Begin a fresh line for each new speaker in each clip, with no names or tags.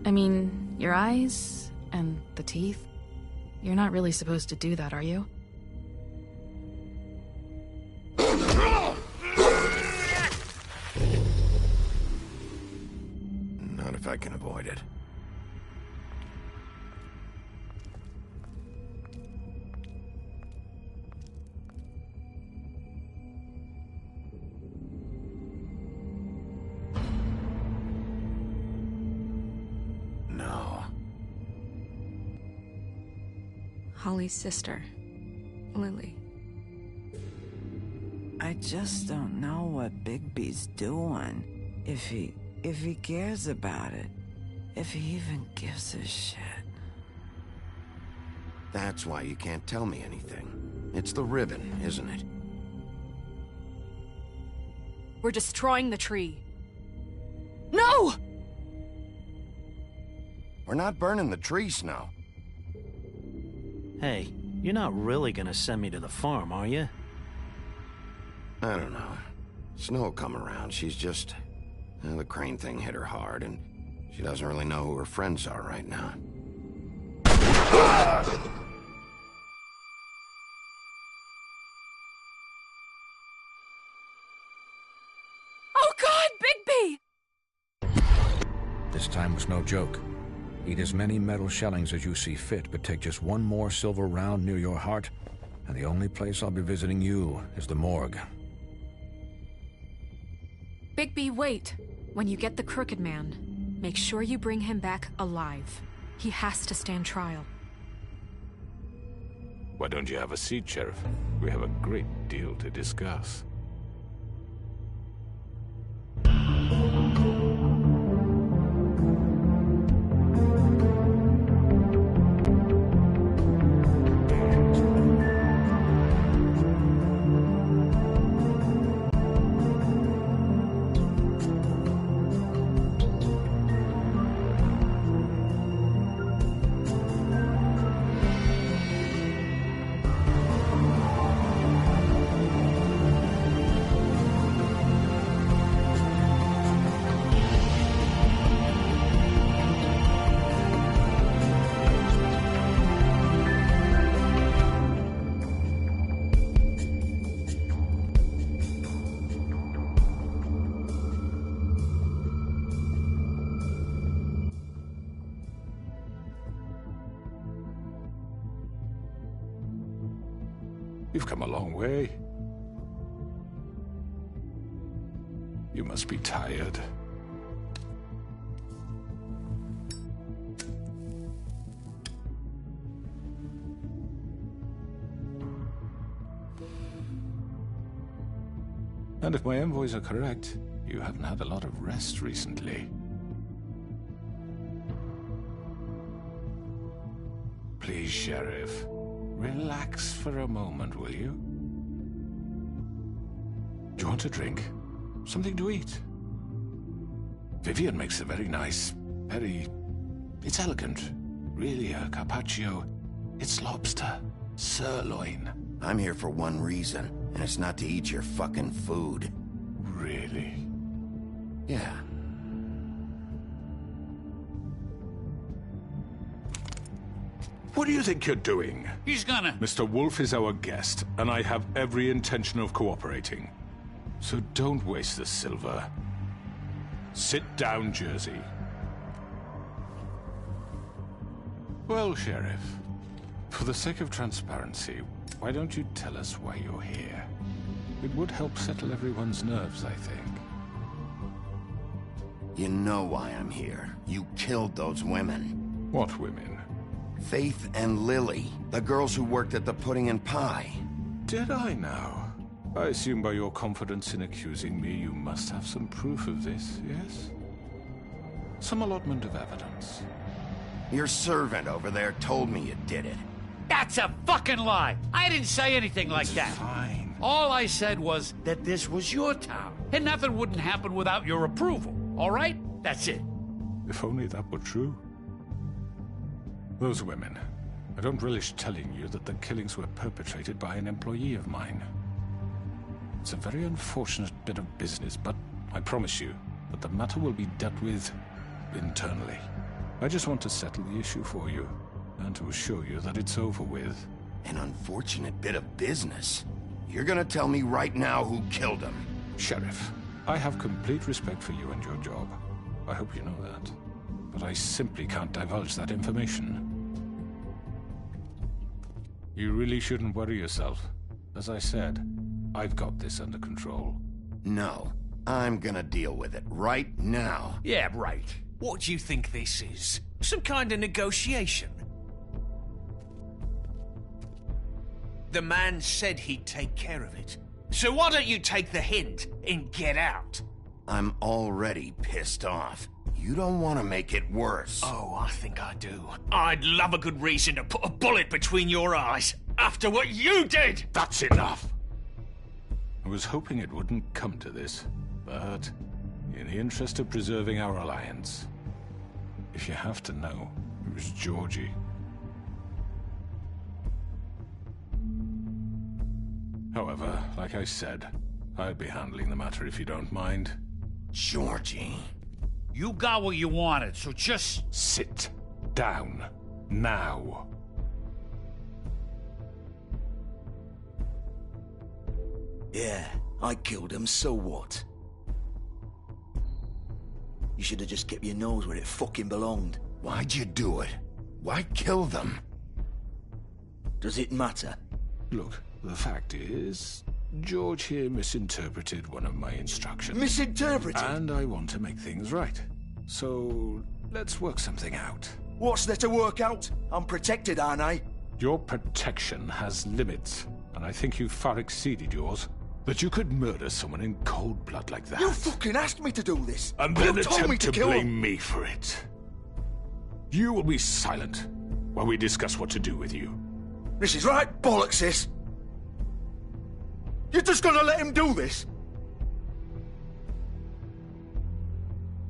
I mean, your eyes and the teeth. You're not really supposed to do that, are you?
Not if I can avoid it. No.
Holly's sister, Lily.
I just don't know what Bigby's doing. If he cares about it. If he even gives a shit.
That's why you can't tell me anything. It's the ribbon, isn't it?
We're destroying the tree.
No!
We're not burning the tree, Snow.
Hey, you're not really gonna send me to the farm, are you?
I don't know. Snow will come around. She's just... the crane thing hit her hard, and she doesn't really know who her friends are right now.
Oh God, Bigby!
This time was no joke. Eat as many metal shellings as you see fit, but take just one more silver round near your heart, and the only place I'll be visiting you is the morgue.
Bigby, wait. When you get the Crooked Man, make sure you bring him back alive. He has to stand trial.
Why don't you have a seat, Sheriff? We have a great deal to discuss. You've come a long way. You must be tired. And if my envoys are correct, you haven't had a lot of rest recently. Please, Sheriff. Relax for a moment, will you? Do you want a drink? Something to eat? Vivian makes a very nice, it's elegant. Really a carpaccio. It's lobster. Sirloin.
I'm here for one reason, and it's not to eat your fucking food.
Really?
Yeah.
What do you think you're doing?
He's gonna...
Mr. Wolf is our guest, and I have every intention of cooperating. So don't waste the silver. Sit down, Jersey. Well, Sheriff, for the sake of transparency, why don't you tell us why you're here? It would help settle everyone's nerves, I think.
You know why I'm here. You killed those women.
What women?
Faith and Lily, the girls who worked at the Pudding and Pie.
Did I now? I assume by your confidence in accusing me, you must have some proof of this, yes? Some allotment of evidence.
Your servant over there told me you did it.
That's a fucking lie! I didn't say anything like that.
Fine.
All I said was that this was your town, and nothing wouldn't happen without your approval, all right? That's it.
If only that were true. Those women. I don't relish telling you that the killings were perpetrated by an employee of mine. It's a very unfortunate bit of business, but I promise you that the matter will be dealt with internally. I just want to settle the issue for you, and to assure you that it's over with.
An unfortunate bit of business. You're gonna tell me right now who killed him?
Sheriff, I have complete respect for you and your job. I hope you know that. But I simply can't divulge that information. You really shouldn't worry yourself. As I said, I've got this under control.
No. I'm gonna deal with it right now.
Yeah, right.
What do you think this is? Some kind of negotiation? The man said he'd take care of it. So why don't you take the hint and get out?
I'm already pissed off. You don't want to make it worse.
Oh, I think I do. I'd love a good reason to put a bullet between your eyes after what you did!
That's enough! I was hoping it wouldn't come to this, but in the interest of preserving our alliance, if you have to know, it was Georgie. However, like I said, I'd be handling the matter if you don't mind.
Georgie.
You got what you wanted, so just...
Sit down. Now.
Yeah, I killed him, so what? You should have just kept your nose where it fucking belonged.
Why'd you do it? Why kill them?
Does it matter?
Look, the fact is, George here misinterpreted one of my instructions.
Misinterpreted?
And I want to make things right. So, let's work something out.
What's there to work out? I'm protected, aren't I?
Your protection has limits, and I think you've far exceeded yours. That you could murder someone in cold blood like that.
You fucking asked me to do this!
And then
you told me
attempt
to
to
kill
blame
him.
me for it. You will be silent while we discuss what to do with you.
This is right bollocks, sis. You're just gonna let him do this?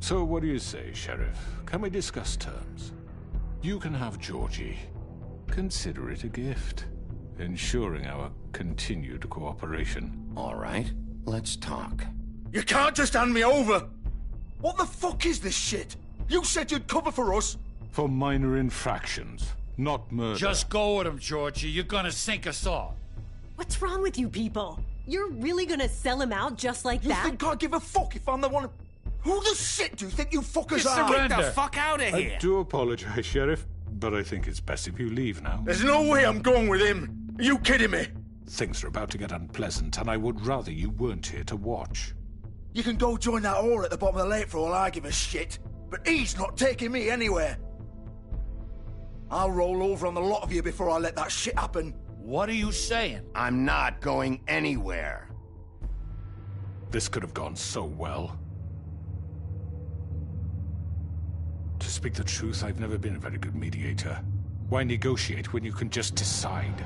So what do you say, Sheriff? Can we discuss terms? You can have Georgie. Consider it a gift, ensuring our continued cooperation.
All right, let's talk.
You can't just hand me over! What the fuck is this shit? You said you'd cover for us!
For minor infractions, not murder.
Just go with him, Georgie. You're gonna sink us all.
What's wrong with you people? You're really gonna sell him out just like that?
You think I give a fuck if I'm the one... Who the shit do you think you fuckers are?
Get the fuck out of here!
I do apologize, Sheriff, but I think it's best if you leave now.
There's no way I'm going with him! Are you kidding me?
Things are about to get unpleasant, and I would rather you weren't here to watch.
You can go join that whore at the bottom of the lake for all I give a shit, but he's not taking me anywhere. I'll roll over on the lot of you before I let that shit happen.
What are you saying?
I'm not going anywhere.
This could have gone so well. To speak the truth, I've never been a very good mediator. Why negotiate when you can just decide?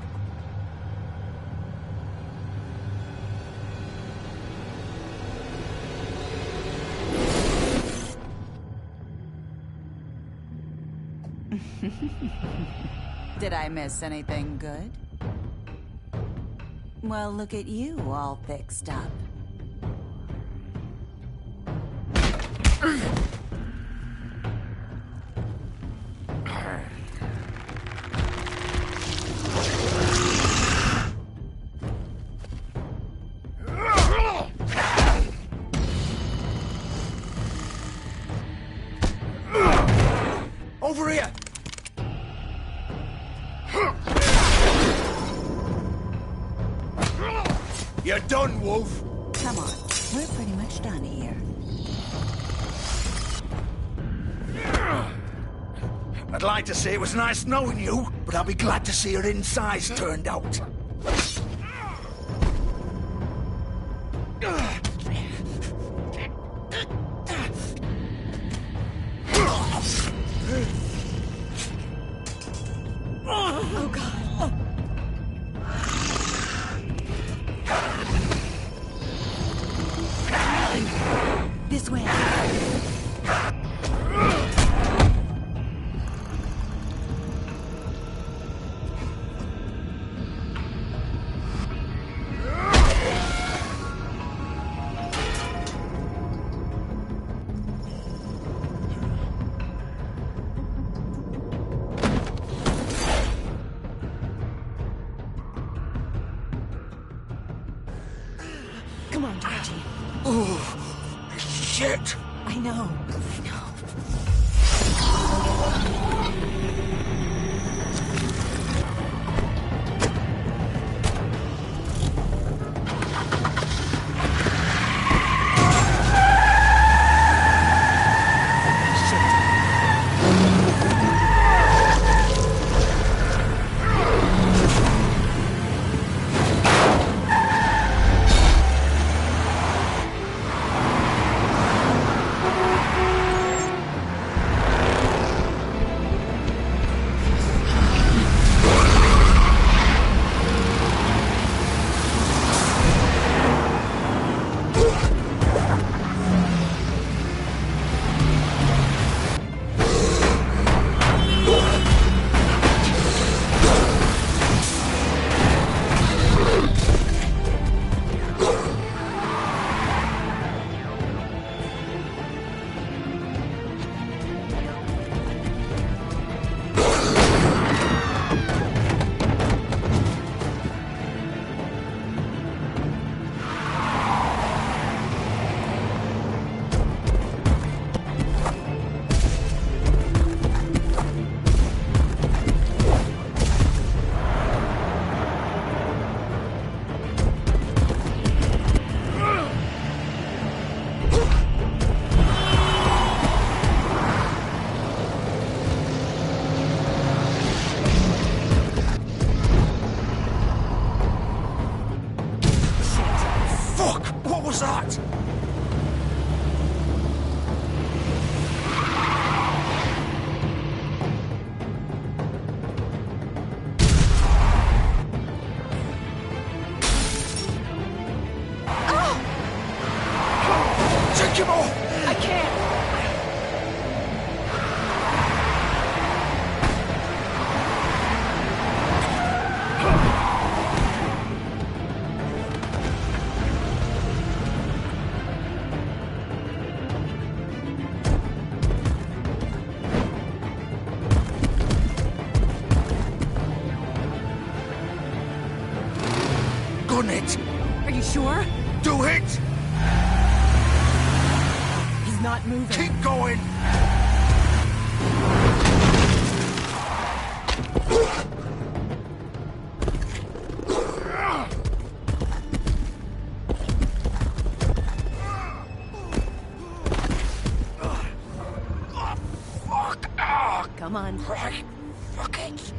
Did I miss anything good? Well, look at you, all fixed up.
Over here! You're done, Wolf!
Come on, we're pretty much done here.
I'd like to say it was nice knowing you, but I'll be glad to see your insides turned out.
Oh, God. This way.
know.
Gun it!
Are you sure?
Do it!
He's not moving.
Keep going!
Come on.
Right. Fuck it.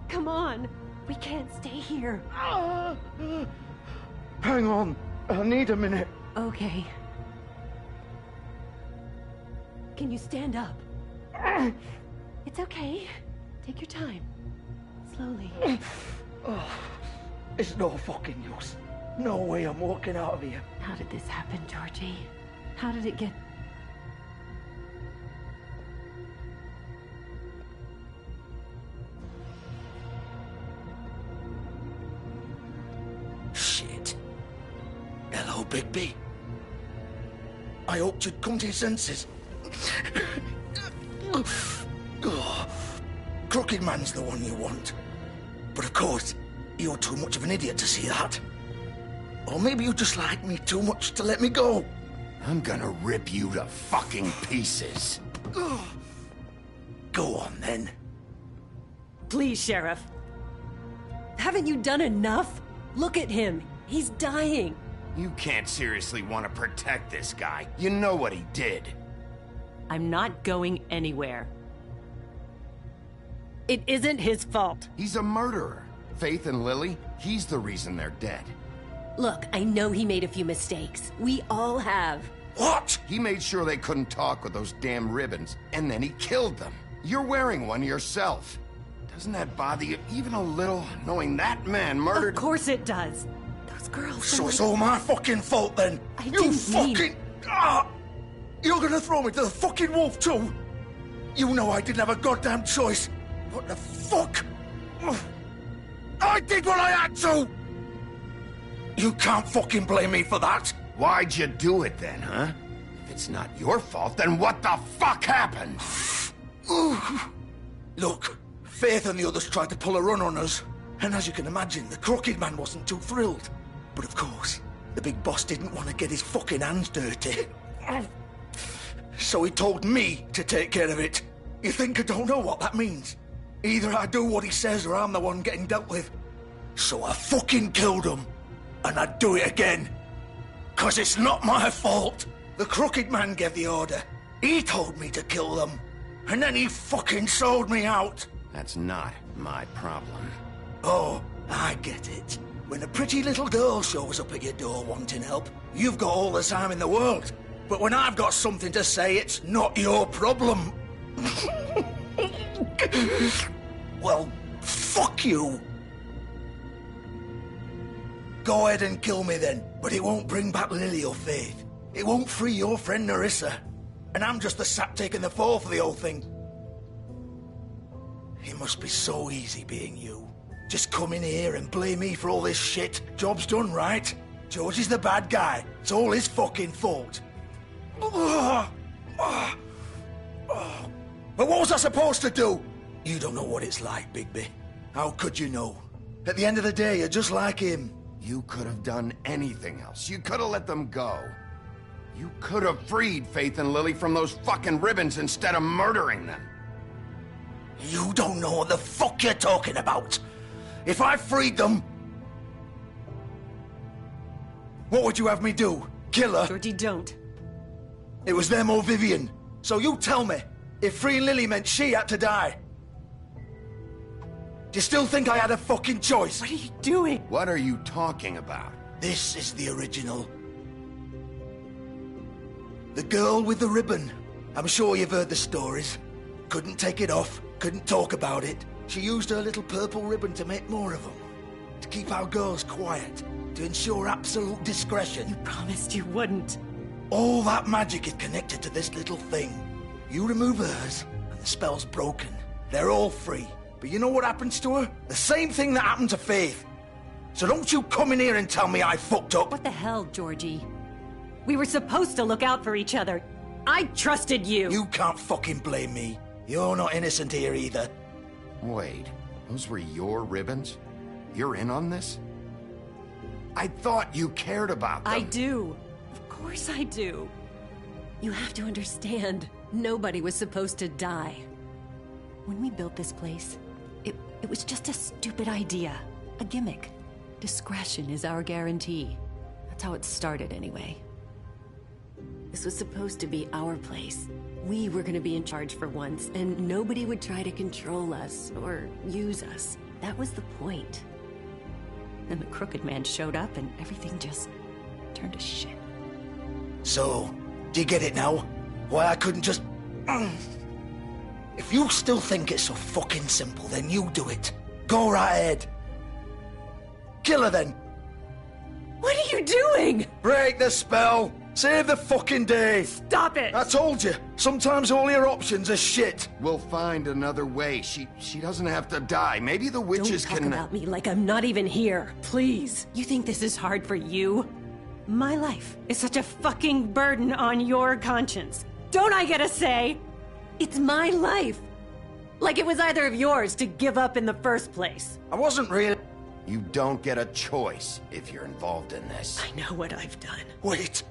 Come on. We can't stay here.
Hang on. I need a minute.
Okay. Can you stand up? It's okay. Take your time. Slowly.
It's no fucking use. No way I'm walking out of here.
How did this happen, Georgie? How did it get...
Shit. Hello, Bigby. I hoped you'd come to your senses. Crooked Man's the one you want. But of course, you're too much of an idiot to see that. Or maybe you just like me too much to let me go.
I'm gonna rip you to fucking pieces.
Go on, then.
Please, Sheriff. Haven't you done enough? Look at him. He's dying.
You can't seriously want to protect this guy. You know what he did.
I'm not going anywhere. It isn't his fault.
He's a murderer. Faith and Lily, he's the reason they're dead.
Look, I know he made a few mistakes. We all have.
What? He made sure they couldn't talk with those damn ribbons, and then he killed them. You're wearing one yourself. Doesn't that bother you even a little, knowing that man murdered...
Of course it does. Those girls...
So it's all my fucking fault then? You fucking... You're gonna throw me to the fucking wolf too? You know I didn't have a goddamn choice. What the fuck? I did what I had to! You can't fucking blame me for that.
Why'd you do it then, huh? If it's not your fault, then what the fuck happened?
Look, Faith and the others tried to pull a run on us. And as you can imagine, the Crooked Man wasn't too thrilled. But of course, the big boss didn't want to get his fucking hands dirty. So he told me to take care of it. You think I don't know what that means? Either I do what he says or I'm the one getting dealt with. So I fucking killed him. And I'd do it again. 'Cause it's not my fault. The Crooked Man gave the order. He told me to kill them. And then he fucking sold me out.
That's not my problem.
Oh, I get it. When a pretty little girl shows up at your door wanting help, you've got all the time in the world. But when I've got something to say, it's not your problem. Well, fuck you. Go ahead and kill me then, but it won't bring back Lily or Faith. It won't free your friend Nerissa. And I'm just the sap taking the fall for the whole thing. It must be so easy being you. Just come in here and blame me for all this shit. Job's done, right? George is the bad guy. It's all his fucking fault. But what was I supposed to do? You don't know what it's like, Bigby. How could you know? At the end of the day, you're just like him.
You could have done anything else. You could have let them go. You could have freed Faith and Lily from those fucking ribbons instead of murdering them.
You don't know what the fuck you're talking about. If I freed them... What would you have me do? Kill her?
Georgie, don't.
It was them or Vivian. So you tell me, if freeing Lily meant she had to die. Do you still think I had a fucking choice?
What are you doing?
What are you talking about?
This is the original. The girl with the ribbon. I'm sure you've heard the stories. Couldn't take it off, couldn't talk about it. She used her little purple ribbon to make more of them. To keep our girls quiet. To ensure absolute discretion.
You promised you wouldn't.
All that magic is connected to this little thing. You remove hers, and the spell's broken. They're all free. But you know what happens to her? The same thing that happened to Faith. So don't you come in here and tell me I fucked up.
What the hell, Georgie? We were supposed to look out for each other. I trusted you.
You can't fucking blame me. You're not innocent here either.
Wait, those were your ribbons? You're in on this? I thought you cared about them.
I do. Of course I do. You have to understand, nobody was supposed to die. When we built this place, it was just a stupid idea. A gimmick. Discretion is our guarantee. That's how it started anyway. This was supposed to be our place. We were gonna be in charge for once, and nobody would try to control us or use us. That was the point. Then the Crooked Man showed up and everything just turned to shit.
So, do you get it now? Why I couldn't just... If you still think it's so fucking simple, then you do it. Go right ahead. Kill her then.
What are you doing?
Break the spell. Save the fucking day.
Stop it.
I told you. Sometimes all your options are shit.
We'll find another way. She doesn't have to die. Maybe the witches
Don't talk about me like I'm not even here. Please. You think this is hard for you? My life is such a fucking burden on your conscience. Don't I get a say? It's my life. Like it was either of yours to give up in the first place.
I wasn't really...
You don't get a choice if you're involved in this.
I know what I've done.
Wait.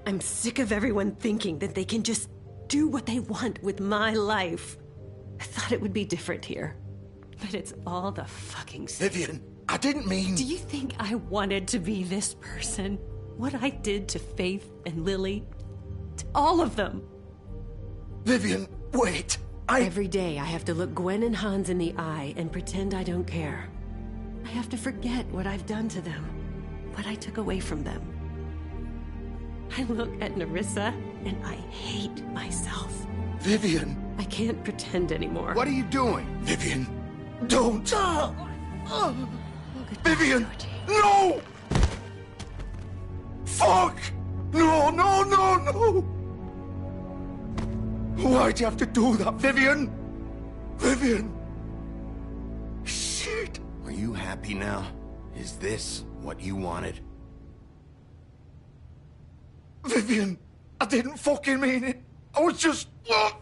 I'm sick of everyone thinking that they can just do what they want with my life. I thought it would be different here. But it's all the fucking same.
Vivian, I didn't mean...
Do you think I wanted to be this person? What I did to Faith and Lily? To all of them?
Vivian, wait.
Every day I have to look Gwen and Hans in the eye and pretend I don't care. I have to forget what I've done to them. What I took away from them. I look at Nerissa and I hate myself.
Vivian.
I can't pretend anymore.
What are you doing?
Vivian, don't. Vivian, no! Fuck! No, no, no, no! Why'd you have to do that, Vivian? Vivian! Shit!
Are you happy now? Is this what you wanted?
Vivian, I didn't fucking mean it. I was just... Oh!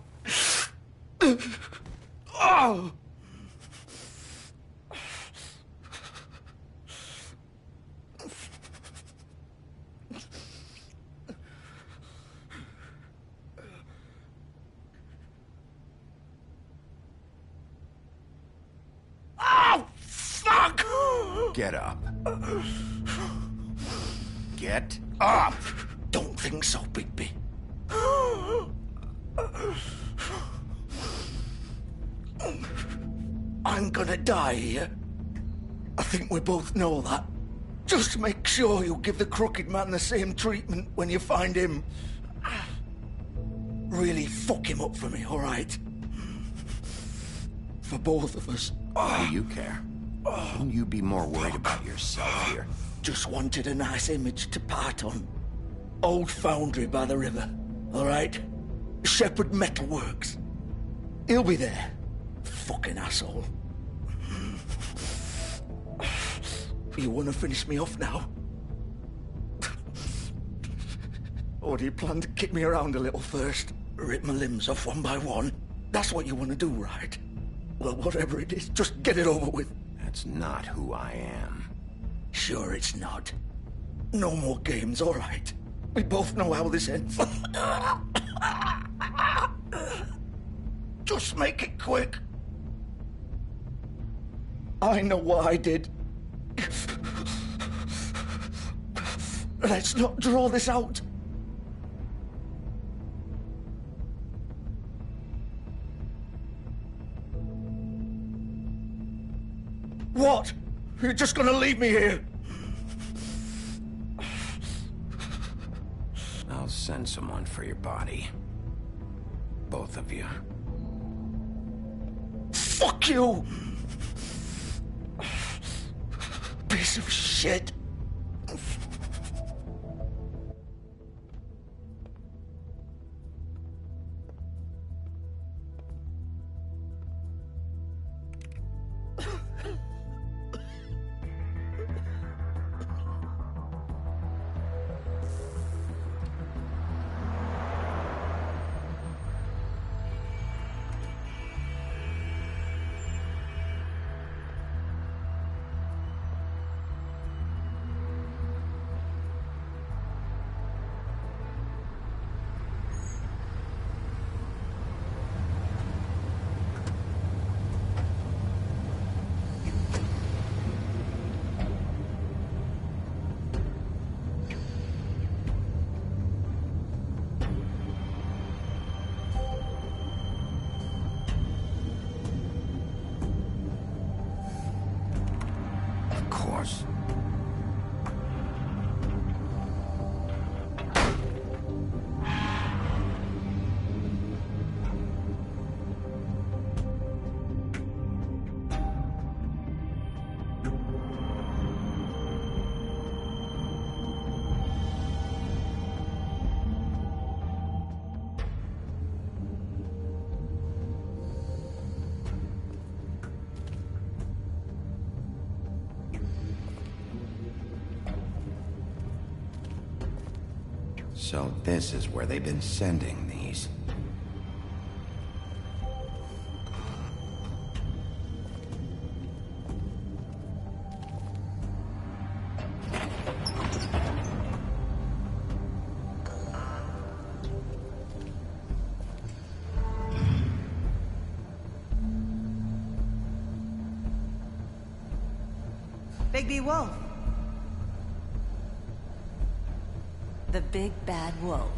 Oh, fuck!
Get up. Get up!
Don't think so, Bigby. I'm gonna die here. I think we both know that. Just make sure you give the crooked man the same treatment when you find him. Really fuck him up for me, all right? For both of us.
Why do you care? Shouldn't you be more worried about yourself here?
Just wanted a nice image to part on. Old foundry by the river, all right? Shepherd Metalworks. He'll be there. Fucking asshole. You want to finish me off now? Or do you plan to kick me around a little first? Rip my limbs off one by one? That's what you want to do, right? Well, whatever it is, just get it over with.
That's not who I am.
Sure it's not. No more games, all right? We both know how this ends. Just make it quick. I know what I did. Let's not draw this out. What? You're just gonna leave me here?
I'll send someone for your body. Both of you.
Fuck you! Piece of shit.
So this is where they've been sending these.
Bigby Wolf. The big bad wolf.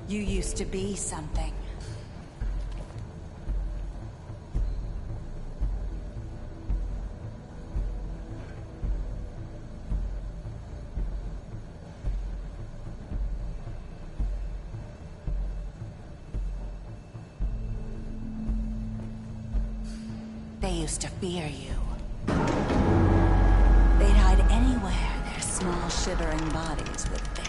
You used to be something. they used to fear you. They'd hide anywhere their small, shivering bodies would fit.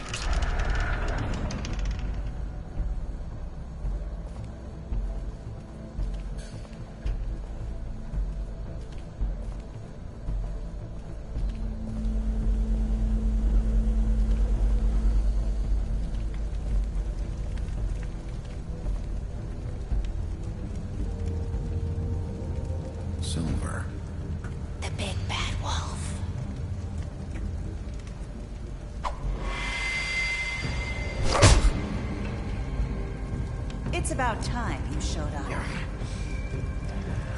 Silver.
The big bad wolf. It's about time you showed up.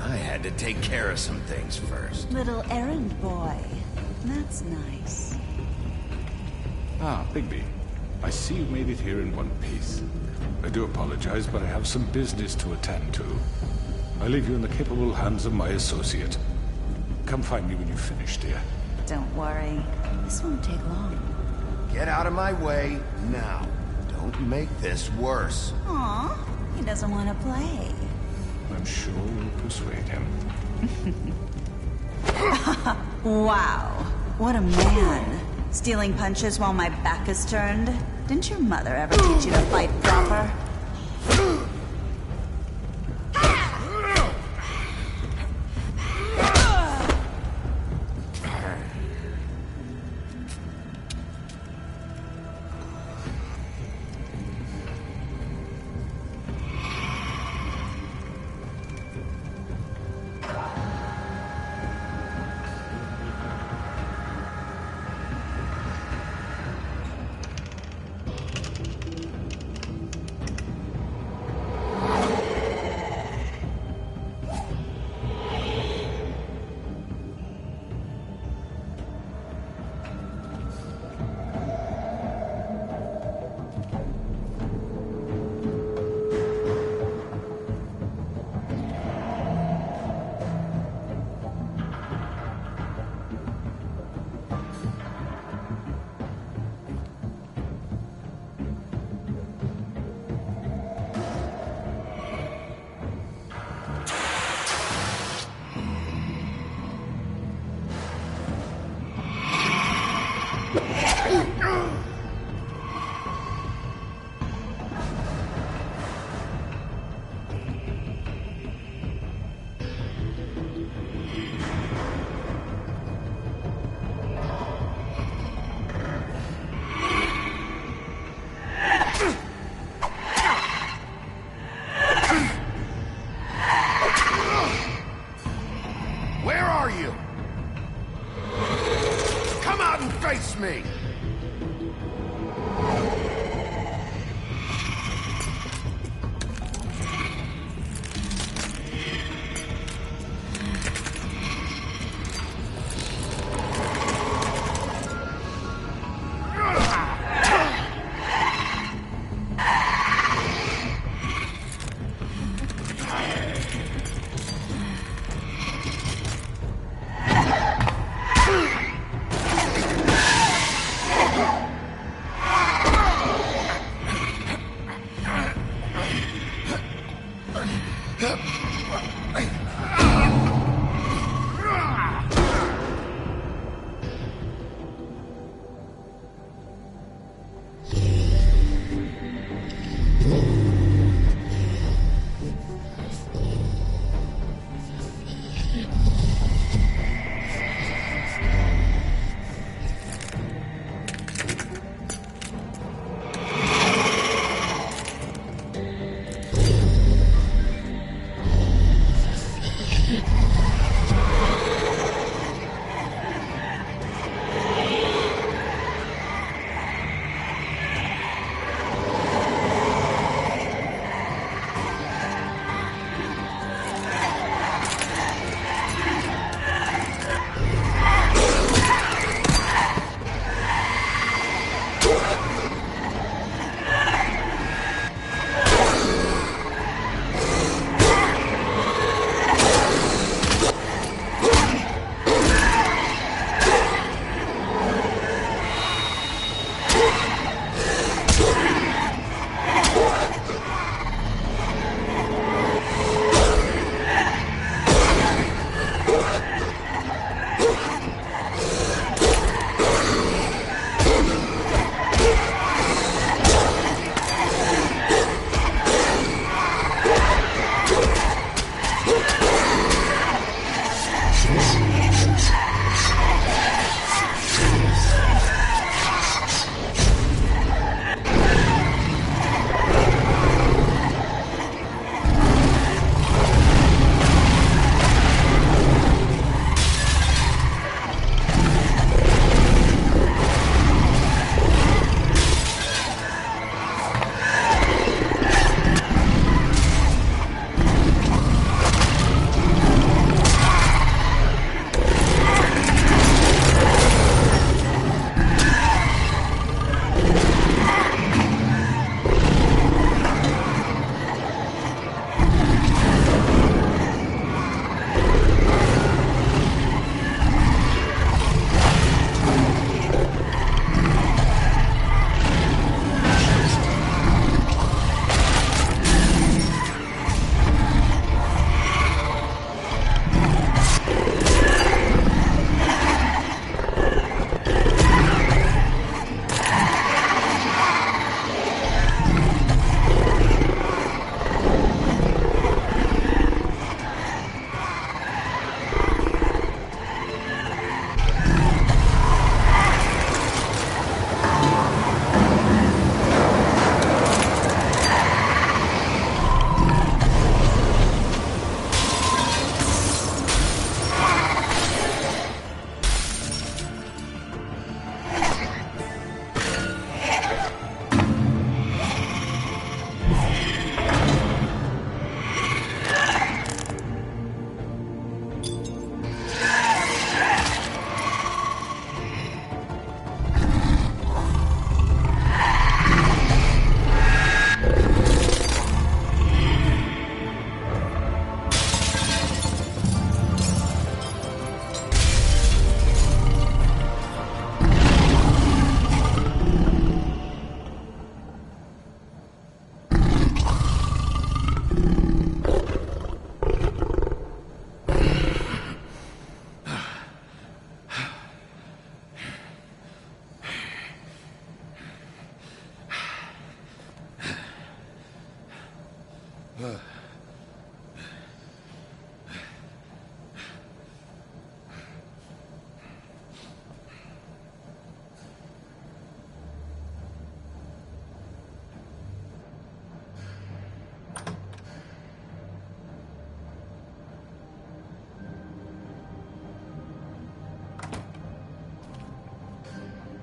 I had to take care of some things first.
Little errand boy. That's nice.
Ah, Bigby. I see you made it here in one piece. I do apologize, but I have some business to attend to. I leave you in the capable hands of my associate. Come find me when you've finished, dear.
Don't worry. This won't take long.
Get out of my way now. Don't make this worse.
Aw, he doesn't want to play.
I'm sure you'll persuade him.
Wow, what a man. Stealing punches while my back is turned? Didn't your mother ever teach you to fight proper?
Where are you? Come out and face me!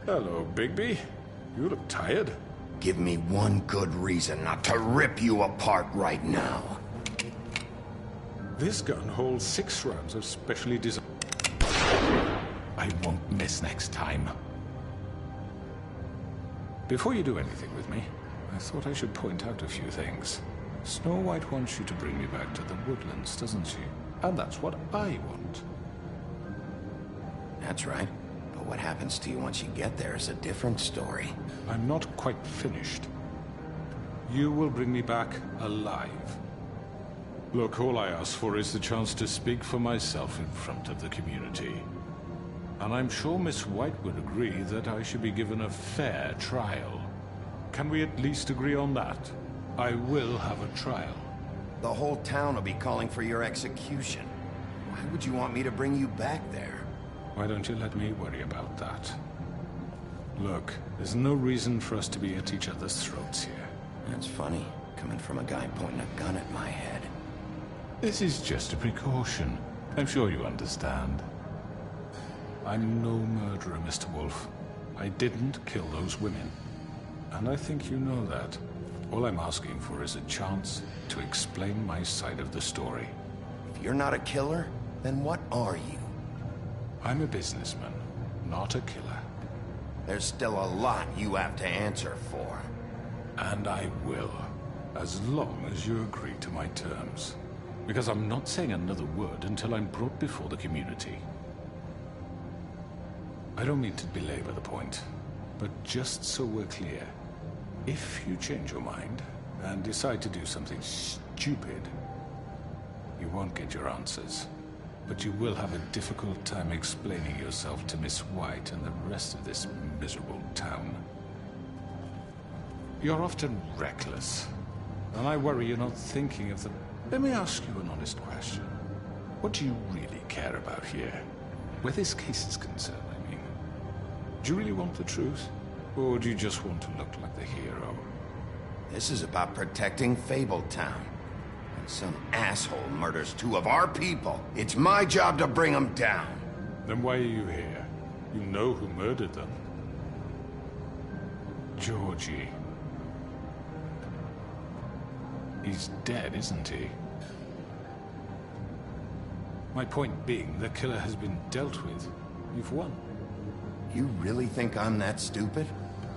Hello, Bigby. You look tired.
Give me one good reason not to rip you apart right now.
This gun holds 6 rounds of specially designed... I won't miss next time. Before you do anything with me, I thought I should point out a few things. Snow White wants you to bring me back to the woodlands, doesn't she? And that's what I want.
That's right. But what happens to you once you get there is a different story.
I'm not quite finished. You will bring me back alive. Look, all I ask for is the chance to speak for myself in front of the community. And I'm sure Miss White would agree that I should be given a fair trial. Can we at least agree on that? I will have a trial.
The whole town will be calling for your execution. Why would you want me to bring you back there?
Why don't you let me worry about that? Look, there's no reason for us to be at each other's throats here.
That's funny, coming from a guy pointing a gun at my head.
This is just a precaution. I'm sure you understand. I'm no murderer, Mr. Wolf. I didn't kill those women. And I think you know that. All I'm asking for is a chance to explain my side of the story.
If you're not a killer, then what are you?
I'm a businessman, not a killer.
There's still a lot you have to answer for.
And I will, as long as you agree to my terms. Because I'm not saying another word until I'm brought before the community. I don't mean to belabor the point, but just so we're clear, if you change your mind and decide to do something stupid, you won't get your answers. But you will have a difficult time explaining yourself to Miss White and the rest of this miserable town. You're often reckless, and I worry you're not thinking of the... Let me ask you an honest question. What do you really care about here? Where this case is concerned, I mean. Do you really want the truth? Or do you just want to look like the hero?
This is about protecting Fabletown. Some asshole murders 2 of our people. It's my job to bring them down.
Then why are you here? You know who murdered them. Georgie. He's dead, isn't he? My point being, the killer has been dealt with. You've won.
You really think I'm that stupid?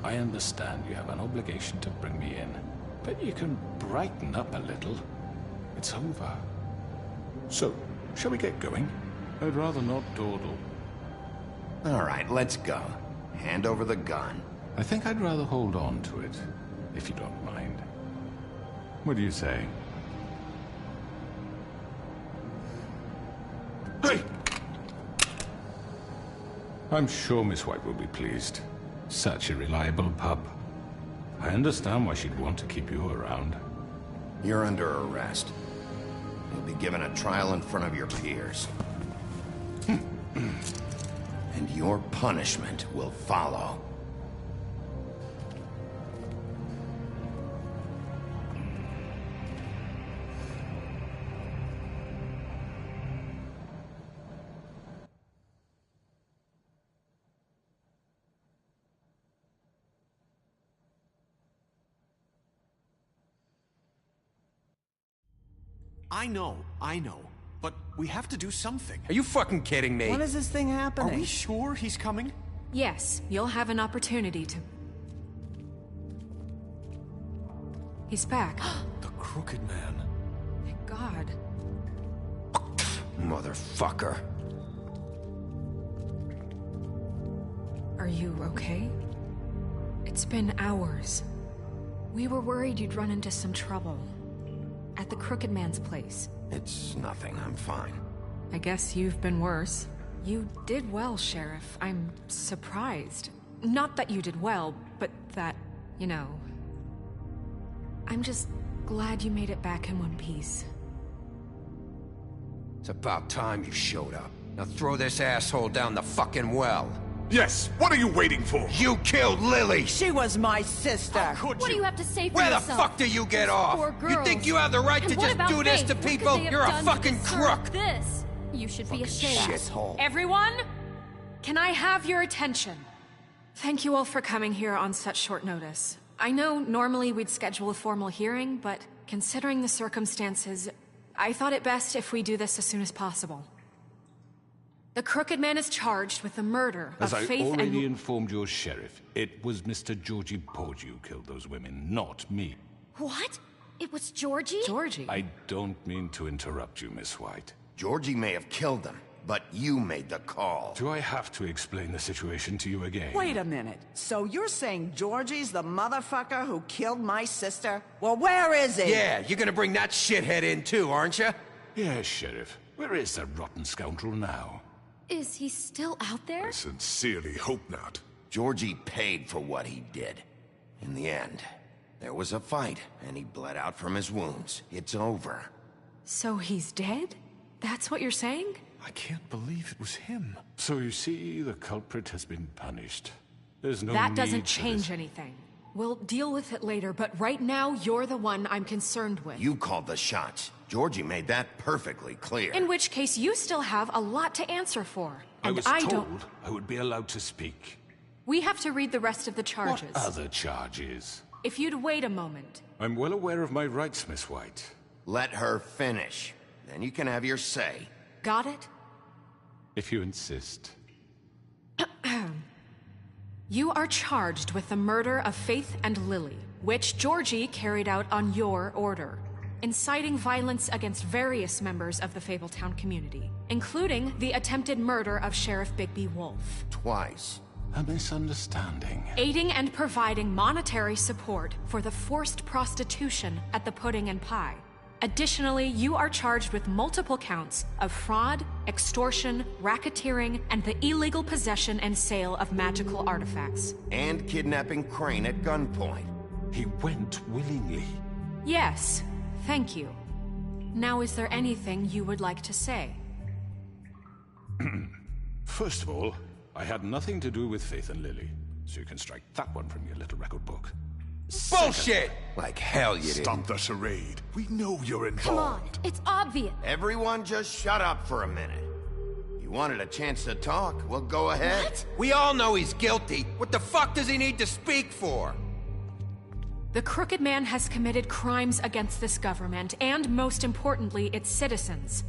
I understand you have an obligation to bring me in, but you can brighten up a little. It's over. So, shall we get going? I'd rather not dawdle.
All right, let's go. Hand over the gun.
I think I'd rather hold on to it, if you don't mind. What do you say? Hey! I'm sure Miss White will be pleased. Such a reliable pup. I understand why she'd want to keep you around.
You're under arrest. You'll be given a trial in front of your peers. And your punishment will follow.
I know. But we have to do something. Are you fucking kidding me?
When is this thing happening?
Are we sure he's coming?
Yes, you'll have an opportunity to... He's back.
The Crooked Man.
Thank God.
Motherfucker.
Are you okay? It's been hours. We were worried you'd run into some trouble. At the Crooked Man's place.
It's nothing, I'm fine.
I guess you've been worse. You did well, Sheriff. I'm surprised. Not that you did well, but that, you know... I'm just Glad you made it back in one piece.
It's about time you showed up. Now throw this asshole down the fucking well.
Yes, what are you waiting for?
You killed Lily!
She was my sister.
What do you have to say for
Where
yourself?
the fuck do you get off?
Poor
You
girls.
think you have the right to
And what
just
about
do this
Faith?
to
What could
people?
they have
You're a
done to
fucking
deserve
crook!
This. You should be ashamed.
Shithole.
Everyone, can I have your attention? Thank you all for coming here on such short notice. I know normally we'd schedule a formal hearing, but considering the circumstances, I thought it best if we do this as soon as possible. The Crooked Man is charged with the murder
As
of
I
Faith
already
and...
informed your sheriff, it was Mr. Georgie Porgy who killed those women, not me.
What? It was Georgie?
Georgie?
I don't mean to interrupt you, Miss White.
Georgie may have killed them, but you made the call.
Do I have to explain the situation to you again?
Wait a minute. So you're saying Georgie's the motherfucker who killed my sister? Well, where is he?
Yeah, you're gonna bring that shithead in too, aren't you?
Yes, Sheriff. Where is that rotten scoundrel now?
Is he still out there?
I sincerely hope not.
Georgie paid for what he did. In the end, there was a fight, and he bled out from his wounds. It's over.
So he's dead? That's what you're saying?
I can't believe it was him. So you see, the culprit has been punished. There's no
That
need
doesn't
for
change
this.
anything. We'll deal with it later, but right now, you're the one I'm concerned with.
You called the shots. Georgie made that perfectly clear.
In which case, you still have a lot to answer for. And
I was
don't...
told I would be allowed to speak.
We have to read the rest of the charges.
What other charges?
If you'd wait a moment.
I'm well aware of my rights, Miss White.
Let her finish. Then you can have your say.
Got it?
If you insist.
You are charged with the murder of Faith and Lily, which Georgie carried out on your order, inciting violence against various members of the Fabletown community, including the attempted murder of Sheriff Bigby Wolf.
Twice.
A misunderstanding.
Aiding and providing monetary support for the forced prostitution at the Pudding and Pie. Additionally, you are charged with multiple counts of fraud, extortion, racketeering, and the illegal possession and sale of magical artifacts.
And kidnapping Crane at gunpoint.
He went willingly.
Yes, thank you. Now, is there anything you would like to say?
First of all, I had nothing to do with Faith and Lily, so you can strike that one from your little record book.
Bullshit!
Like hell you did.
Stop the charade. We know you're involved.
Come on, it's obvious.
Everyone just shut up for a minute. You wanted a chance to talk? Well, go ahead.
What?
We all know he's guilty. What the fuck does he need to speak for?
The Crooked Man has committed crimes against this government, and most importantly, its citizens.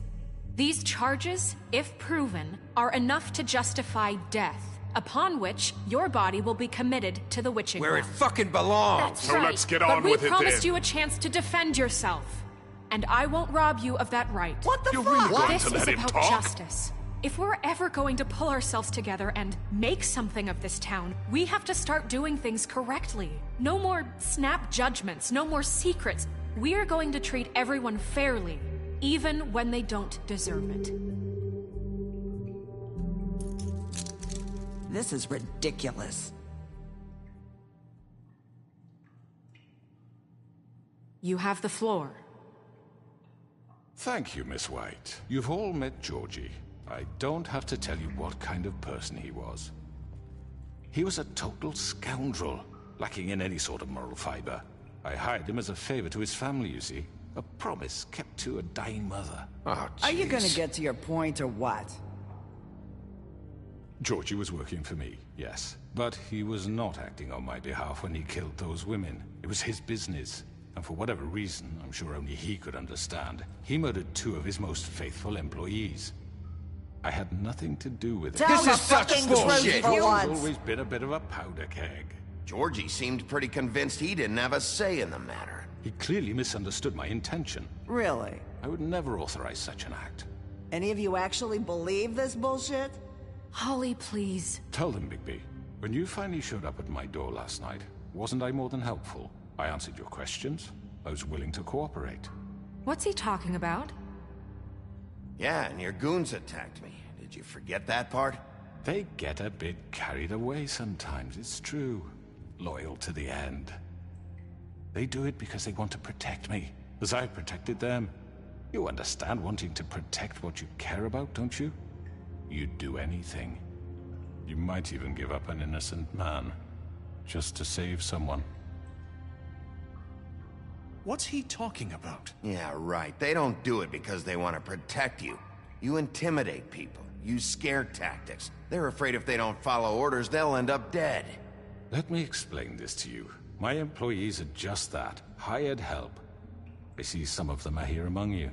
These charges, if proven, are enough to justify death, upon which your body will be committed to the witching
Where it
ground.
fucking belongs.
That's
So
right.
let's get
But
on
we
with it
promised
then.
you a chance to defend yourself, and I won't rob you of that right.
What the
You're
fuck?
really going
This
to
is
let him
about
talk?
justice. If we're ever going to pull ourselves together and make something of this town, we have to start doing things correctly. No more snap judgments, no more secrets. We are going to treat everyone fairly, even when they don't deserve it.
This is ridiculous.
You have the floor.
Thank you, Miss White. You've all met Georgie. I don't have to tell you what kind of person he was. He was a total scoundrel, lacking in any sort of moral fiber. I hired him as a favor to his family, you see. A promise kept to a dying mother.
Oh,
Are you
jeez.
gonna get to your point or what?
Georgie was working for me, yes. But he was not acting on my behalf when he killed those women. It was his business. And for whatever reason, I'm sure only he could understand, he murdered 2 of his most faithful employees. I had nothing to do with it.
Tell
This
the
is such
fucking
bullshit.
truth for
He's
once.
always been a bit of a powder keg.
Georgie seemed pretty convinced he didn't have a say in the matter.
He clearly misunderstood my intention.
Really?
I would never authorize such an act.
Any of you actually believe this bullshit?
Holly, please.
Tell them, Bigby. When you finally showed up at my door last night, wasn't I more than helpful? I answered your questions. I was willing to cooperate.
What's he talking about?
Yeah, and your goons attacked me. Did you forget that part?
They get a bit carried away sometimes, it's true. Loyal to the end. They do it because they want to protect me, as I've protected them. You understand wanting to protect what you care about, don't you? You'd do anything. You might even give up an innocent man, just to save someone.
What's he talking about?
Yeah, right. They don't do it because they want to protect you. You intimidate people, use scare tactics. They're afraid if they don't follow orders, they'll end up dead.
Let me explain this to you. My employees are just that, hired help. I see some of them are here among you.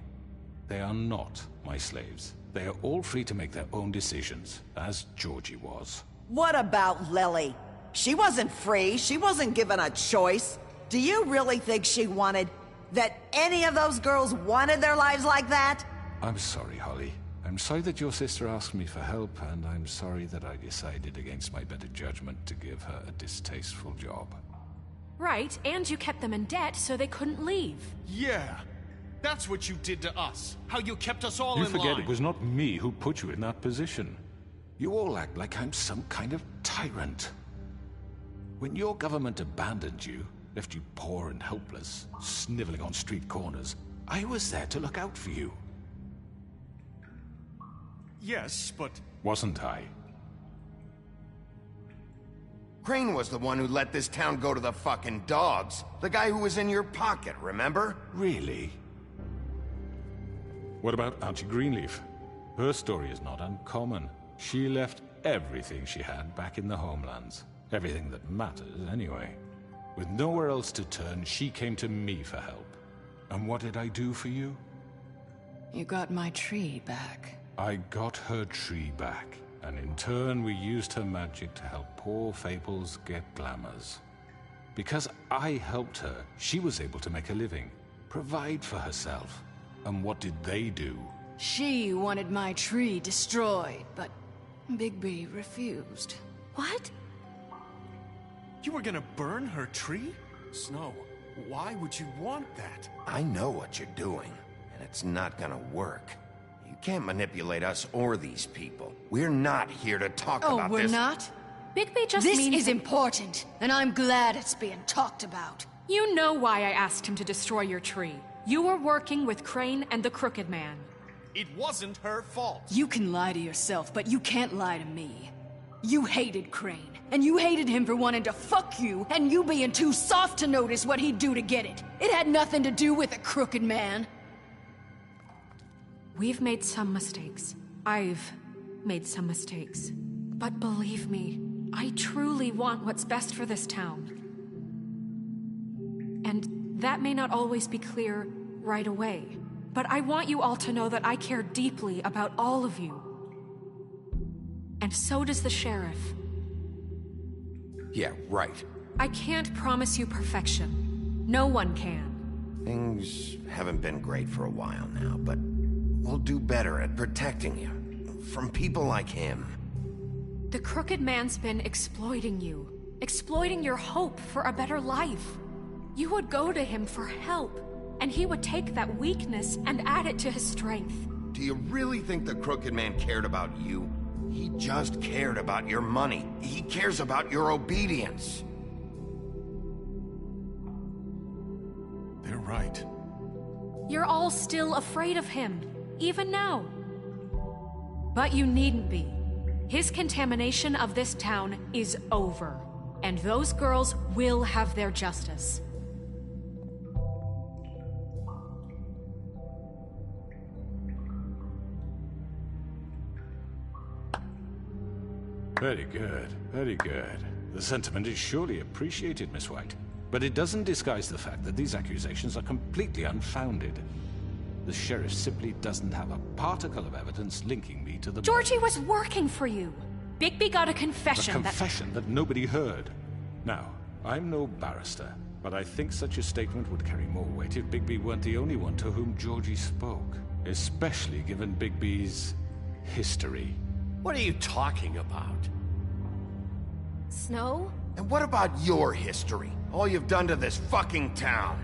They are not my slaves. They are all free to make their own decisions, as Georgie was.
What about Lily? She wasn't free. She wasn't given a choice. Do you really think she wanted... that any of those girls wanted their lives like that?
I'm sorry, Holly. I'm sorry that your sister asked me for help, and I'm sorry that I decided against my better judgment to give her a distasteful job.
Right, and you kept them in debt so they couldn't leave.
Yeah, that's what you did to us. How you kept us all in line.
You forget it was not me who put you in that position. You all act like I'm some kind of tyrant. When your government abandoned you, left you poor and helpless, sniveling on street corners, I was there to look out for you.
Yes, but...
Wasn't I?
Crane was the one who let this town go to the fucking dogs. The guy who was in your pocket, remember?
Really? What about Auntie Greenleaf? Her story is not uncommon. She left everything she had back in the homelands. Everything that matters, anyway. With nowhere else to turn, she came to me for help. And what did I do for you?
You got my tree back.
I got her tree back, and in turn we used her magic to help poor Fables get glamours. Because I helped her, she was able to make a living, provide for herself. And what did they do?
She wanted my tree destroyed, but Bigby refused.
What?
You were gonna burn her tree? Snow, why would you want that?
I know what you're doing, and it's not gonna work. You can't manipulate us or these people. We're not here to talk about this.
Oh, we're not?
Bigby just
This
means...
is important, and I'm glad it's being talked about.
You know why I asked him to destroy your tree. You were working with Crane and the Crooked Man.
It wasn't her fault.
You can lie to yourself, but you can't lie to me. You hated Crane, and you hated him for wanting to fuck you, and you being too soft to notice what he'd do to get it. It had nothing to do with the Crooked Man.
We've made some mistakes. I've made some mistakes. But believe me, I truly want what's best for this town. And that may not always be clear right away, but I want you all to know that I care deeply about all of you. And so does the sheriff.
Yeah, right.
I can't promise you perfection. No one can.
Things haven't been great for a while now, but we'll do better at protecting you. From people like him.
The Crooked Man's been exploiting you. Exploiting your hope for a better life. You would go to him for help, and he would take that weakness and add it to his strength.
Do you really think the Crooked Man cared about you? He just cared about your money. He cares about your obedience.
They're right.
You're all still afraid of him, even now. But you needn't be. His contamination of this town is over, and those girls will have their justice.
Very good, very good. The sentiment is surely appreciated, Miss White. But it doesn't disguise the fact that these accusations are completely unfounded. The sheriff simply doesn't have a particle of evidence linking me to the...
Georgie was working for you. Bigby got a confession
A confession that nobody heard. Now, I'm no barrister, but I think such a statement would carry more weight if Bigby weren't the only one to whom Georgie spoke. Especially given Bigby's history.
What are you talking about?
Snow?
And what about your history? All you've done to this fucking town.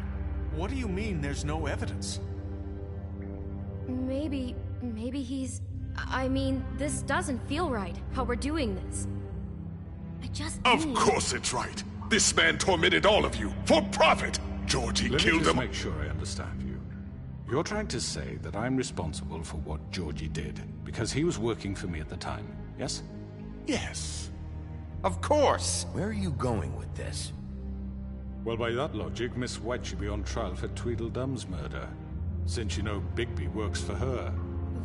What do you mean there's no evidence?
Maybe he's... I mean, this doesn't feel right, how we're doing this. I just
Of course it's right. This man tormented all of you, for profit!
Georgie
Let me
killed
just
him.
make sure I understand you. You're trying to say that I'm responsible for what Georgie did because he was working for me at the time, yes?
Yes.
Of course! Where are you going with this?
Well, by that logic, Miss White should be on trial for Tweedledum's murder, since you know Bigby works for her.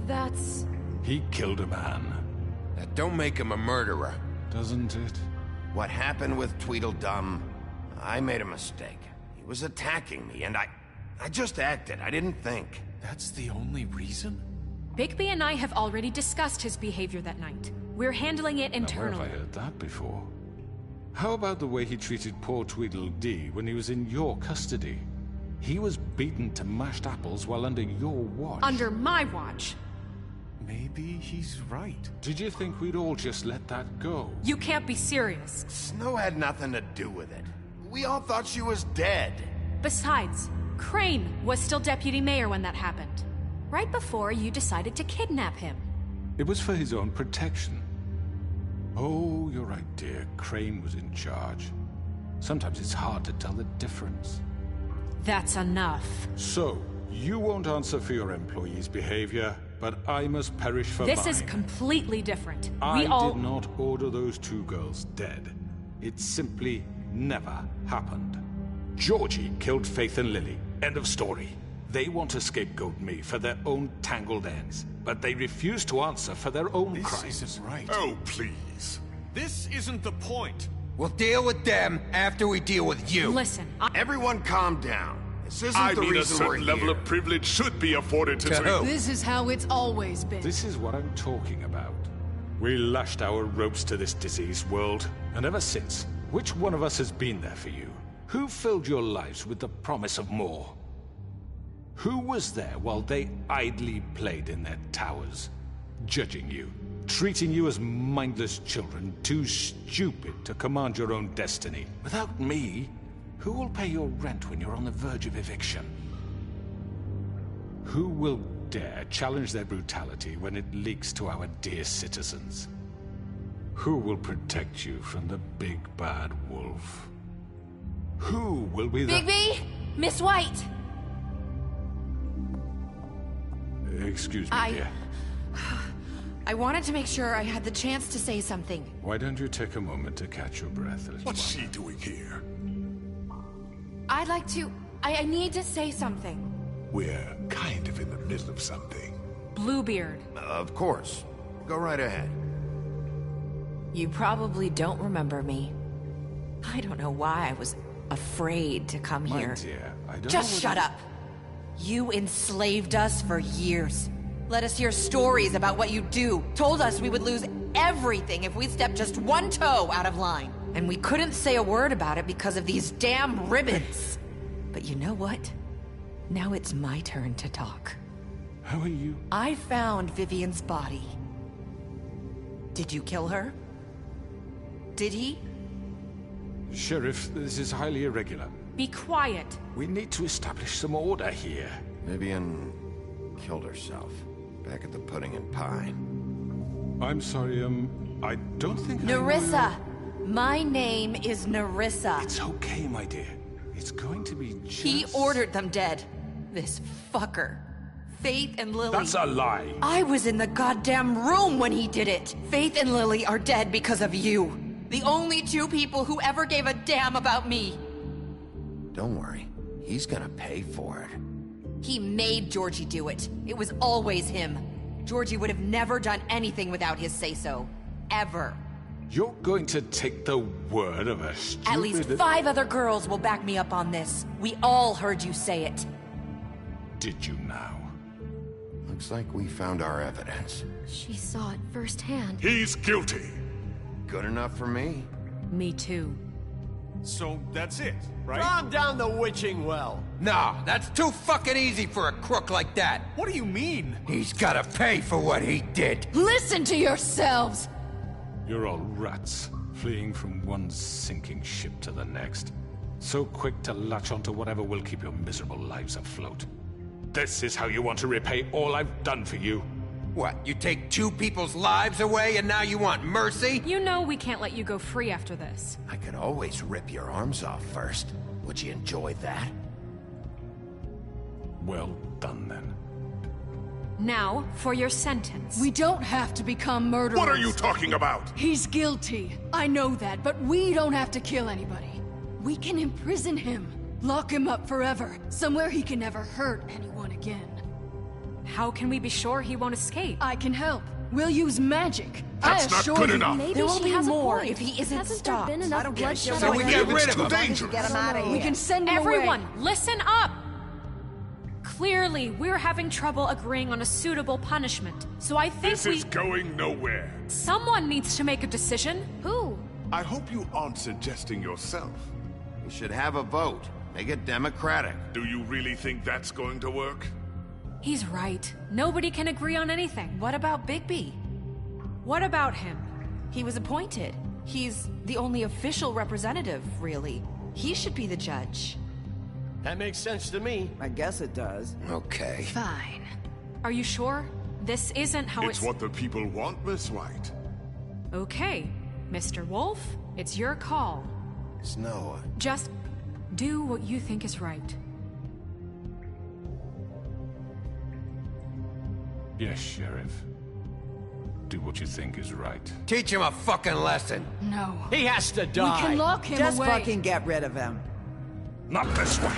That's...
He killed a man.
That don't make him a murderer.
Doesn't it?
What happened with Tweedledum, I made a mistake. He was attacking me, and I just acted. I didn't think.
That's the only reason?
Bigby and I have already discussed his behavior that night. We're handling it internally.
Now, where have I heard that before? How about the way he treated poor Tweedledee when he was in your custody? He was beaten to mashed apples while under your watch.
Under my watch.
Maybe he's right.
Did you think we'd all just let that go?
You can't be serious.
Snow had nothing to do with it. We all thought she was dead.
Besides, Crane was still deputy mayor when that happened. Right before you decided to kidnap him.
It was for his own protection. Oh, you're right, dear. Crane was in charge. Sometimes it's hard to tell the difference.
That's enough.
So, you won't answer for your employees' behavior, but I must perish for mine.
This is completely different.
I did not order those two girls dead. It simply never happened. Georgie killed Faith and Lily. End of story. They want to scapegoat me for their own tangled ends, but they refuse to answer for their own crimes.
This isn't right.
Oh, please.
This isn't the point.
We'll deal with them after we deal with you.
Listen,
Everyone calm down. This isn't
I
the
mean, a
reason we're
certain level
here.
of privilege should be afforded to
who?
This is how it's always been.
This is what I'm talking about. We lashed our ropes to this diseased world, and ever since, which one of us has been there for you? Who filled your lives with the promise of more? Who was there while they idly played in their towers, judging you, treating you as mindless children, too stupid to command your own destiny? Without me, who will pay your rent when you're on the verge of eviction? Who will dare challenge their brutality when it leaks to our dear citizens? Who will protect you from the big bad wolf? Who will be the...
Bigby! Miss White!
Excuse me, dear.
I wanted to make sure I had the chance to say something.
Why don't you take a moment to catch your breath a little
What's she doing here?
I'd like to... I need to say something.
We're kind of in the middle of something.
Bluebeard.
Of course. Go right ahead.
You probably don't remember me. I don't know why I was afraid to come
My
here.
dear, I don't
Just
know
shut up. You enslaved us for years. Let us hear stories about what you do. Told us we would lose everything if we stepped just one toe out of line. And we couldn't say a word about it because of these damn ribbons. But you know what? Now it's my turn to talk.
How are you?
I found Vivian's body. Did you kill her? Did he?
Sheriff, this is highly irregular.
Be quiet.
We need to establish some order here.
Vivian killed herself back at the Pudding and Pie.
I'm sorry, I don't think
Nerissa! My name is Nerissa.
It's okay, my dear. It's going to be just...
He ordered them dead. This fucker. Faith and Lily.
That's a lie.
I was in the goddamn room when he did it. Faith and Lily are dead because of you. The only two people who ever gave a damn about me.
Don't worry. He's gonna pay for it.
He made Georgie do it. It was always him. Georgie would have never done anything without his say-so. Ever.
You're going to take the word of a stupid...
At least 5 other girls will back me up on this. We all heard you say it.
Did you now?
Looks like we found our evidence.
She saw it firsthand.
He's guilty.
Good enough for me.
Me too.
So that's it, right?
Calm down the witching well.
No, that's too fucking easy for a crook like that.
What do you mean?
He's gotta pay for what he did.
Listen to yourselves!
You're all rats, fleeing from one sinking ship to the next. So quick to latch onto whatever will keep your miserable lives afloat. This is how you want to repay all I've done for you?
What, you take 2 people's lives away and now you want mercy?
You know we can't let you go free after this.
I could always rip your arms off first. Would you enjoy that?
Well done, then.
Now, for your sentence.
We don't have to become murderers.
What are you talking about?
He's guilty. I know that, but we don't have to kill anybody. We can imprison him. Lock him up forever. Somewhere he can never hurt anyone again.
How can we be sure he won't escape?
I can help. We'll use magic.
That's not good enough.
Maybe
There will
she
be
has
more
a point.
if he isn't
Hasn't
stopped.
there been enough
I don't give a
bloodshed
shit.
So we
already?
get rid of him.
Too dangerous.
Dangerous.
Get him out of here.
We can send him
Everyone,
away.
listen up! Clearly, we're having trouble agreeing on a suitable punishment. So I think
This is going nowhere.
someone needs to make a decision.
Who?
I hope you aren't suggesting yourself.
We should have a vote. Make it democratic.
Do you really think that's going to work?
He's right. Nobody can agree on anything.
What about Bigby?
What about him?
He was appointed. He's the only official representative, really. He should be the judge.
That makes sense to me.
I guess it does.
Okay.
Fine.
Are you sure? This isn't how
It's what the people want, Miss White.
Okay, Mr. Wolf, it's your call.
Snow.
Just do what you think is right.
Yes, Sheriff. Do what you think is right.
Teach him a fucking lesson.
No.
He has to die.
We can lock him
Just
away.
fucking get rid of him.
Not this way.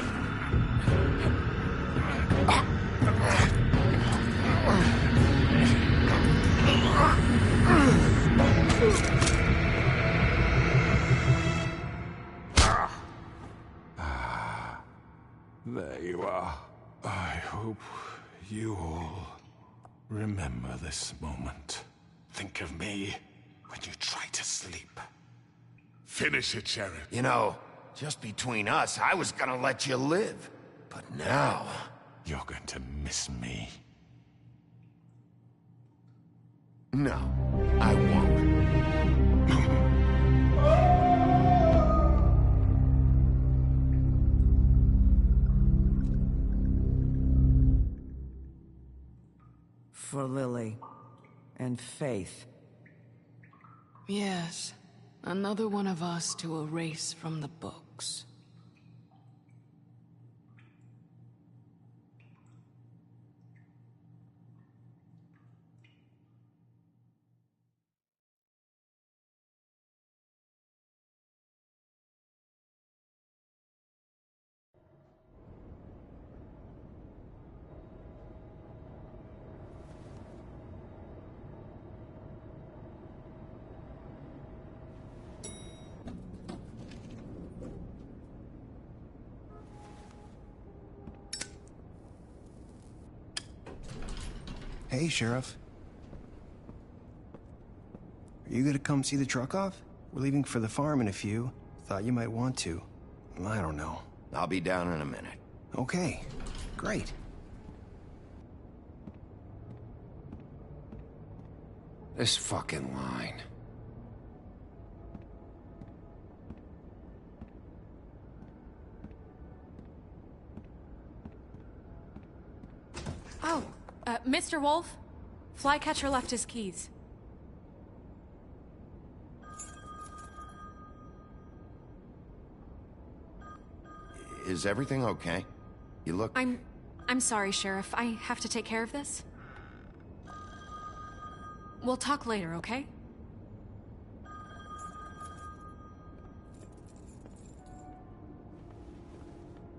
There you are. I hope you all remember this moment. Think of me when you try to sleep.
Finish it, Sheriff.
You know, just between us, I was gonna let you live. But now...
You're going to miss me.
No, I won't.
For Lily. And Faith.
Yes. Another one of us to erase from the books.
Hey, Sheriff. Are you gonna come see the truck off? We're leaving for the farm in a few. Thought you might want to. I don't know.
I'll be down in a minute.
Okay, great.
This fucking line.
Oh, Mr. Wolf, Flycatcher left his keys.
Is everything okay? You look...
I'm sorry, Sheriff. I have to take care of this. We'll talk later, okay?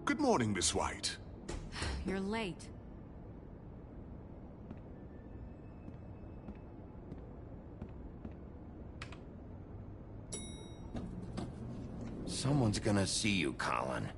Good morning, Miss White.
You're late.
Someone's gonna see you, Colin.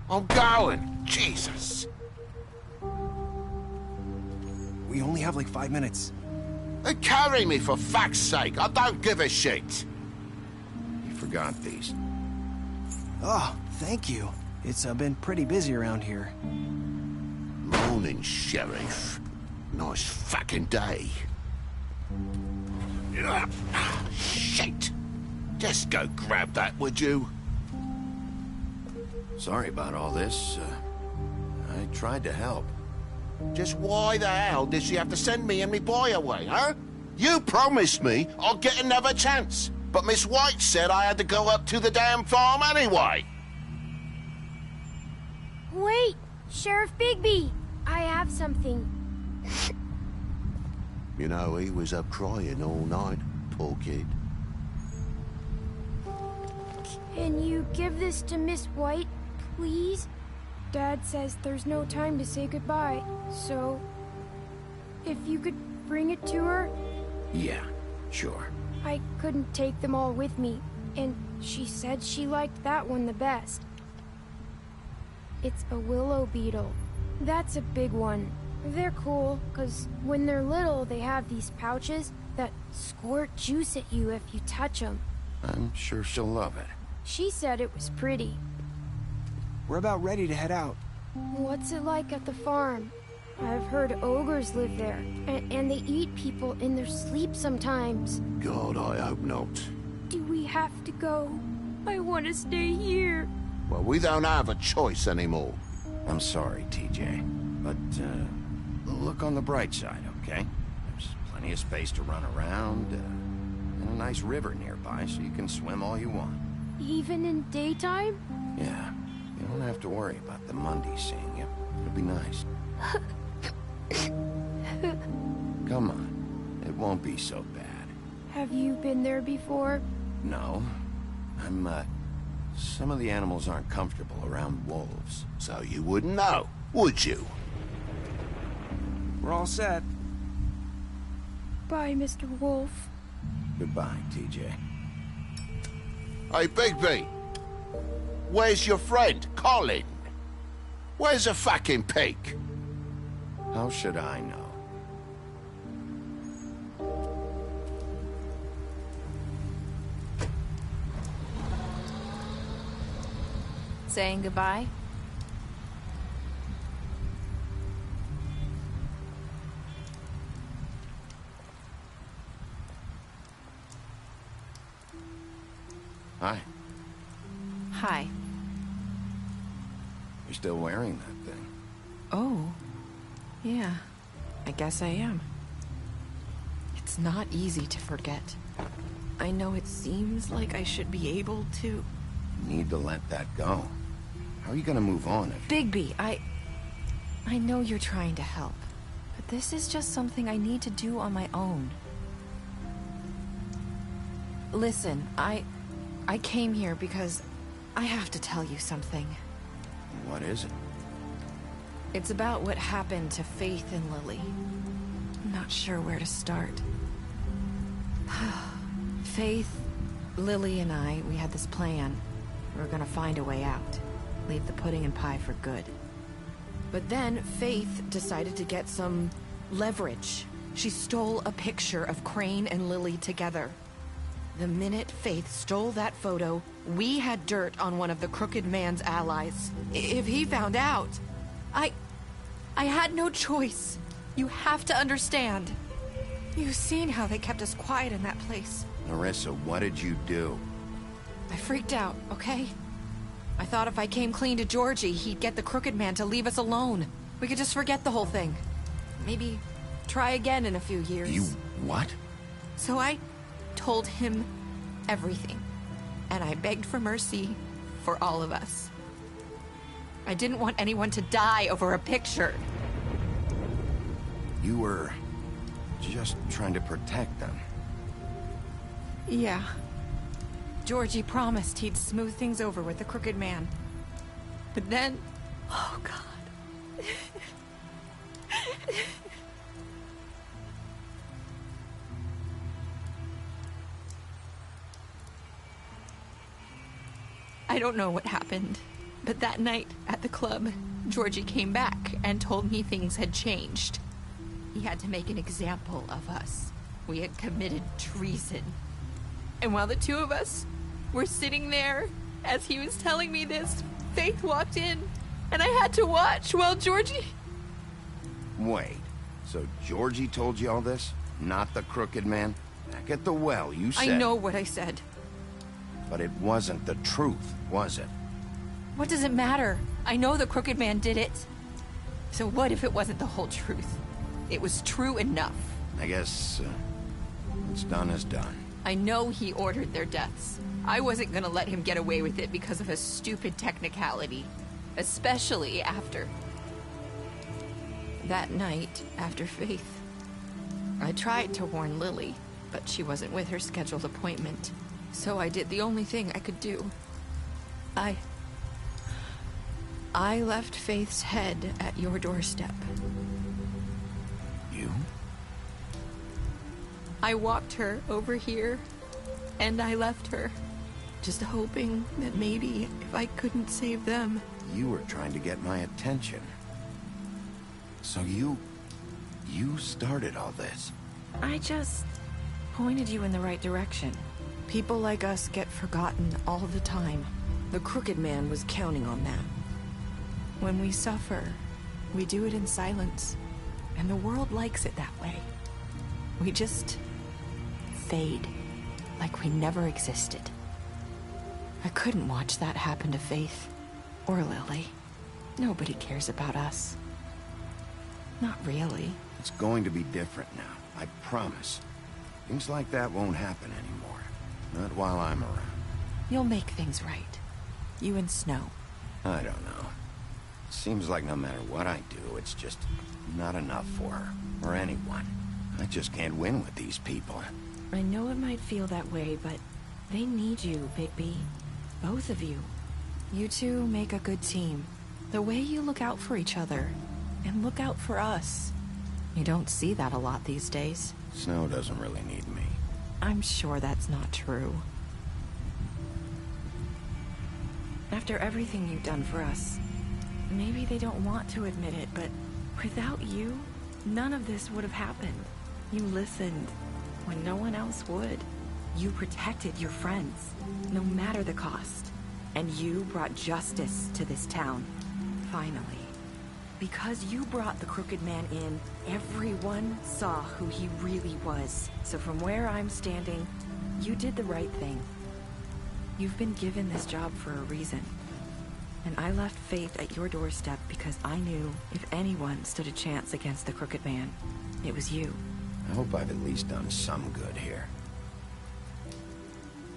I'm going! Jesus!
We only have like 5 minutes.
Carry me, for fuck's sake. I don't give a shit. You forgot these.
Oh, thank you. It's been pretty busy around here.
Morning, Sheriff. Nice fucking day. Shit. Just go grab that, would you? Sorry about all this. I tried to help. Just why the hell did she have to send me and me boy away, huh? You promised me I'd get another chance, but Miss White said I had to go up to the damn farm anyway.
Wait! Sheriff Bigby! I have something.
You know, he was up crying all night, poor kid.
Can you give this to Miss White, please? Dad says there's no time to say goodbye, so... if you could bring it to her?
Yeah, sure.
I couldn't take them all with me, and she said she liked that one the best. It's a willow beetle. That's a big one. They're cool, 'cause when they're little, they have these pouches that squirt juice at you if you touch them.
I'm sure she'll love it.
She said it was pretty.
We're about ready to head out.
What's it like at the farm? I've heard ogres live there, and they eat people in their sleep sometimes.
God, I hope not.
Do we have to go? I want to stay here.
Well, we don't have a choice anymore. I'm sorry, TJ, but look on the bright side, okay? There's plenty of space to run around, and a nice river nearby so you can swim all you want.
Even in daytime?
Yeah, you don't have to worry about the Monday seeing you. It'll be nice. Come on, it won't be so bad.
Have you been there before?
No, some of the animals aren't comfortable around wolves, so you wouldn't know, would you?
We're all set.
Bye, Mr. Wolf.
Goodbye, TJ. Hey, Bigby! Where's your friend, Colin? Where's the fucking pig? How should I know?
Saying goodbye?
Hi.
Hi.
You're still wearing that thing.
Oh. Yeah. I guess I am. It's not easy to forget. I know it seems like I should be able to...
You need to let that go. How are you gonna move on if...
Bigby, I know you're trying to help, but this is just something I need to do on my own. Listen, I came here because I have to tell you something.
What is it?
It's about what happened to Faith and Lily. I'm not sure where to start. Faith, Lily, and I, we had this plan. We were gonna find a way out. Leave the pudding and pie for good. But then Faith decided to get some leverage. She stole a picture of Crane and Lily together. The minute Faith stole that photo, we had dirt on one of the Crooked Man's allies. If he found out, I had no choice. You have to understand. You've seen how they kept us quiet in that place.
Narissa, what did you do?
I freaked out, okay? I thought if I came clean to Georgie, he'd get the Crooked Man to leave us alone. We could just forget the whole thing. Maybe try again in a few years.
You what?
So I told him everything. And I begged for mercy for all of us. I didn't want anyone to die over a picture.
You were just trying to protect them.
Yeah. Georgie promised he'd smooth things over with the Crooked Man. But then... Oh, God. I don't know what happened, but that night at the club, Georgie came back and told me things had changed. He had to make an example of us. We had committed treason. And while the two of us were sitting there, as he was telling me this, Faith walked in, and I had to watch while Georgie...
Wait, so Georgie told you all this? Not the crooked man? Back at the well, you said...
I know what I said.
But it wasn't the truth, was it?
What does it matter? I know the crooked man did it. So what if it wasn't the whole truth? It was true enough.
I guess, what's done is done.
I know he ordered their deaths. I wasn't gonna let him get away with it because of a stupid technicality. Especially after... That night, after Faith, I tried to warn Lily, but she wasn't with her scheduled appointment. So I did the only thing I could do. I left Faith's head at your doorstep.
You?
I walked her over here, and I left her, just hoping that maybe if I couldn't save them...
You were trying to get my attention. So you started all this.
I just pointed you in the right direction. People like us get forgotten all the time. The crooked man was counting on that. When we suffer, we do it in silence, and the world likes it that way. We just fade, like we never existed. I couldn't watch that happen to Faith, or Lily. Nobody cares about us. Not really.
It's going to be different now, I promise. Things like that won't happen anymore. Not while I'm around.
You'll make things right. You and Snow.
I don't know. Seems like no matter what I do, it's just not enough for her, or anyone. I just can't win with these people.
I know it might feel that way, but they need you, Bigby. Both of you. You two make a good team. The way you look out for each other, and look out for us. You don't see that a lot these days.
Snow doesn't really need me.
I'm sure that's not true. After everything you've done for us, maybe they don't want to admit it, but without you, none of this would have happened. You listened when no one else would. You protected your friends, no matter the cost. And you brought justice to this town, finally. Because you brought the crooked man in, everyone saw who he really was. So from where I'm standing, you did the right thing. You've been given this job for a reason. And I left Faith at your doorstep because I knew if anyone stood a chance against the crooked man, it was you.
I hope I've at least done some good here.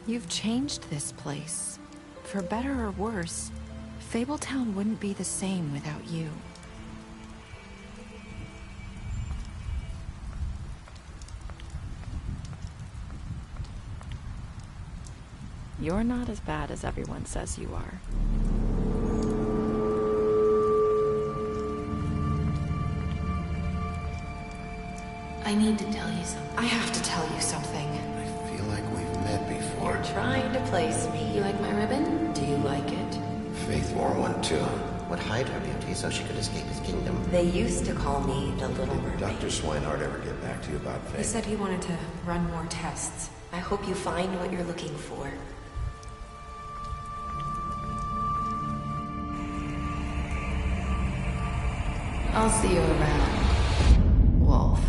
You've changed this place. For better or worse, Fabletown wouldn't be the same without you. You're not as bad as everyone says you are.
I need to tell you something.
I have to tell you something.
I feel like we've met before.
You're trying to place me. You like my ribbon? Do you like it?
Faith wore one too.
Would hide her beauty so she could escape his kingdom.
They used to call me the Little Mermaid.
Dr. Swinehart ever get back to you about Faith?
He said he wanted to run more tests.
I hope you find what you're looking for. I'll see you around, Wolf.